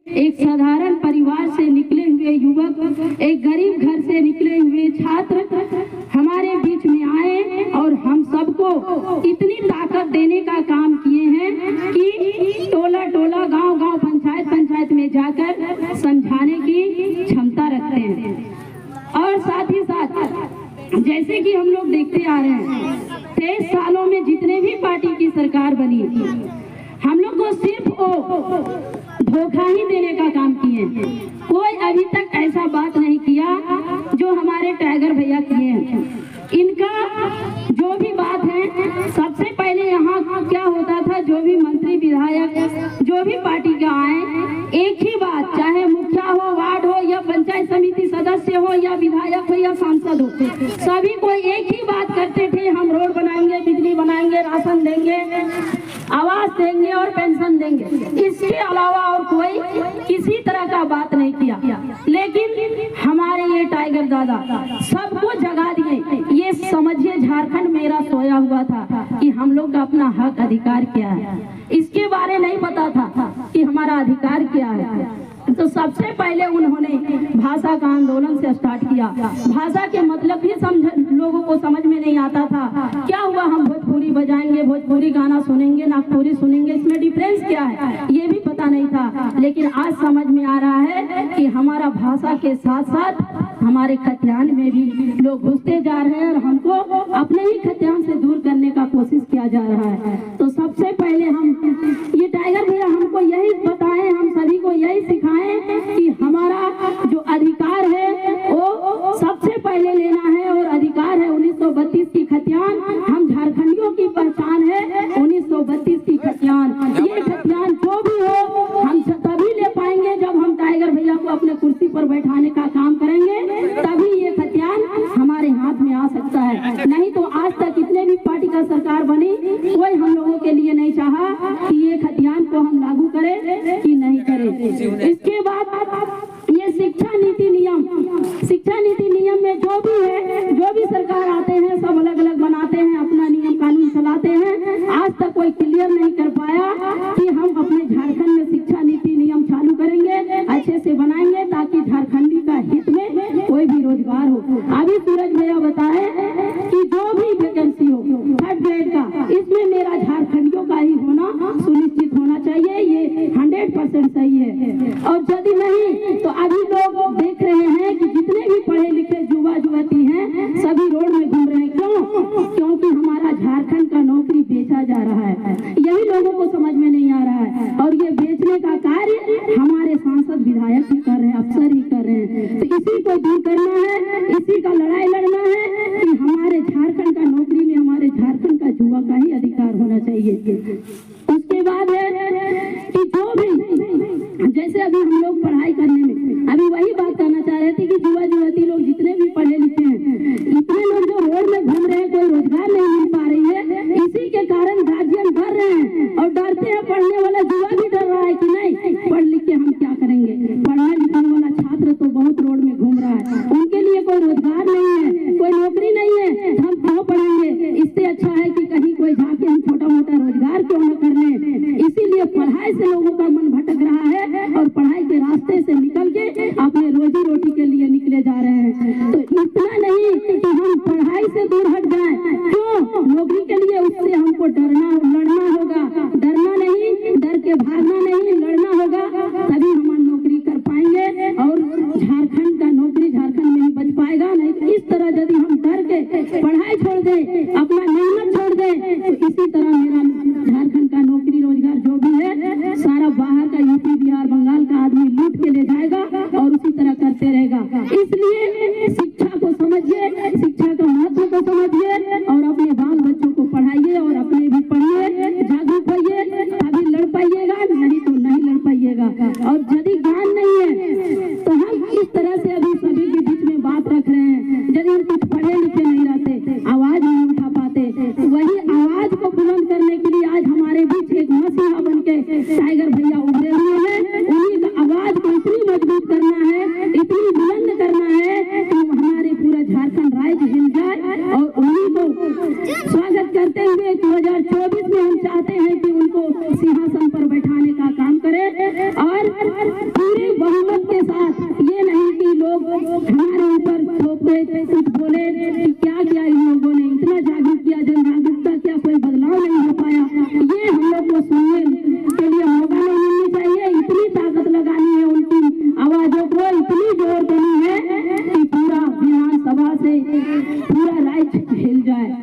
एक साधारण परिवार से निकले हुए युवक, एक गरीब घर से निकले हुए छात्र हमारे बीच में आए और हम सबको इतनी ताकत देने का काम किए हैं कि टोला टोला, गांव गांव, पंचायत पंचायत में जाकर समझाने की क्षमता रखते हैं। और साथ ही साथ जैसे कि हम लोग देखते आ रहे हैं 23 सालों में जितने भी पार्टी की सरकार बनी, हम लोग को सिर्फ धोखा ही देने का काम किए हैं। कोई अभी तक ऐसा बात नहीं किया जो हमारे टाइगर भैया किए हैं। इनका जो भी बात है, सबसे पहले यहाँ क्या होता था, जो भी मंत्री विधायक जो भी पार्टी का आए, एक ही बात, चाहे मुखिया हो, वार्ड हो या पंचायत समिति सदस्य हो या विधायक हो या सांसद हो, सभी कोई एक ही बात करते थे, हम रोड बनाएंगे, बिजली बनाएंगे, राशन देंगे, आवास देंगे और पेंशन देंगे। इसके अलावा और कोई किसी तरह का बात नहीं किया। लेकिन हमारे ये टाइगर दादा सबको जगा दिए। ये समझिए झारखंड मेरा सोया हुआ था कि हम लोग का अपना हक अधिकार क्या है, इसके बारे नहीं पता था कि हमारा अधिकार क्या है। तो सबसे पहले उन्होंने भाषा का आंदोलन से स्टार्ट किया। भाषा के मतलब भी लोगों को समझ में नहीं आता था। क्या हुआ, हम भोजपुरी बजाएंगे, भोजपुरी गाना सुनेंगे, नागपुरी सुनेंगे, इसमें डिफरेंस क्या है ये भी पता नहीं था। लेकिन आज समझ में आ रहा है कि हमारा भाषा के साथ साथ हमारे खतियान में भी लोग घुसते जा रहे हैं और हमको अपने ही खतियान से दूर करने का कोशिश किया जा रहा है। तो सबसे पहले हम ये टाइगर भैया हमको यही बताएं, हम सभी को यही सिखाएं कि हमारा जो अधिकार है वो सबसे पहले लेना है। और अधिकार है 1932 की खतियान, हम झारखंडियों की पहचान है 1932 की खतियान। ये खतियान जो भी हो हम तभी ले पाएंगे जब हम टाइगर भैया को अपने कुर्सी पर बैठाने का काम करेंगे, तभी ये खतियान हमारे हाथ में आ सकता है। नहीं तो आज तक कितने भी पार्टी का सरकार बनी, कोई हम लोगों के लिए नहीं चाहा कि ये खतियान को हम लागू करें कि नहीं करें। इसके बाद ये शिक्षा नीति नियम में जो भी है, जो भी सरकार आते हैं सब अलग अलग बनाते हैं, अपना नियम कानून चलाते हैं। आज तक कोई क्लियर नहीं कर पाया कि हम अपने झारखंड में शिक्षा नीति नियम चालू करेंगे, अच्छे से बनाएंगे ताकि झारखंडी का हित में कोई भी रोजगार हो। अभी सूरज भैया बताए कि जो भी वैकेंसी हो 3rd ग्रेड का, इसमें मेरा झारखंडियों का ही होना सुनिश्चित होना चाहिए। ये 100% सही है। और यदि नहीं तो अभी लोग देख रहे हैं कि जितने भी पढ़े लिखे युवा युवती हैं सभी रोड में घूम रहे हैं। क्यों? क्योंकि हमारा झारखंड का नौकरी बेचा जा रहा है। यही लोगों को समझ में नहीं आ रहा है। और ये बेचने का कार्य हमारे सांसद विधायक ही कर रहे हैं, अफसर ही कर रहे हैं। तो इसी को दूर करना है, इसी का लड़ाई लड़ना है कि हमारे झारखंड का नौकरी में हमारे झारखंड का युवा का ही अधिकार होना चाहिए। उसके बाद है कि जो भी, जैसे अभी हम लोग पढ़ाई करने में अभी वही बात करना चाह रहे थे कि युवा युवती लोग जितने भी पढ़े लिखे हैं, इतने लोग जो रोड में घूम रहे हैं, कोई रोजगार नहीं मिल पा रही है। इसी के कारण गार्जियन डर रहे हैं और डरते हैं। पढ़ने वाला युवा भी डर रहा है कि नहीं पढ़ लिख के हम क्या करेंगे। पढ़ने लिखने वाला छात्र तो बहुत रोड में घूम रहा है, उनके लिए कोई रोजगार नहीं है, कोई नौकरी नहीं है, हम क्यों पढ़ेंगे। इससे अच्छा है कि कहीं कोई जाके हम छोटा मोटा रोजगार क्यों न कर लें। इसीलिए पढ़ाई से लोगों का मन भटक रहा है और पढ़ाई के रास्ते से निकल के अपने रोजी रोटी के लिए निकले जा रहे हैं। तो इतना नहीं कि हम पढ़ाई से दूर हट जाएं, क्यों, नौकरी के लिए उससे हमको लड़ना होगा। डरना नहीं, डर के भागना नहीं, लड़ना होगा, तभी हम नौकरी कर पाएंगे और झारखंड का नौकरी झारखंड में ही बच पाएगा। नहीं तो इस तरह यदि हम डर के पढ़ाई छोड़ दें, अपना मेहनत छोड़ दें, तो इसी तरह मेरा झारखंड का नौकरी रोजगार जो भी है सारा बाहर का यूपी बिहार बंगाल का आदमी लूट के ले जाएगा और उसी तरह करते रहेगा। इसलिए शिक्षा को समझिए, शिक्षा का महत्व को समझिए और अपने बाल बच्चों को पढ़ाइए और अपने भी पढ़िए, जागरूक होइए, तभी लड़ पाइएगा, नहीं तो नहीं लड़ पाइएगा। और यदि ज्ञान नहीं है तो हम इस तरह से अभी सभी के बीच में बात रख रहे हैं। यदि हम कुछ पढ़े लिखे नहीं रहते, आवाज नहीं उठा पाते, तो वही आवाज को बुलंद करने के लिए आज हमारे बीच एक मसीहा बन के टाइगर भैया उभरे हुए हैं। उन्हीं का आवाज को इतनी मजबूत करना है, इतनी बुलंद करना है कि हमारे पूरा झारखंड राज्य हिल जाए। और उन्हीं को स्वागत करते हुए 2024 में हम चाहते हैं कि उनको सिंहासन पर बैठाने का काम करें। और पूरे बहुमत के साथ, ये नहीं कि लोग हमारे ऊपर थोपे कुछ बोले कि क्या किया इन लोगों ने, इतना जागरूक किया, जन जागरूक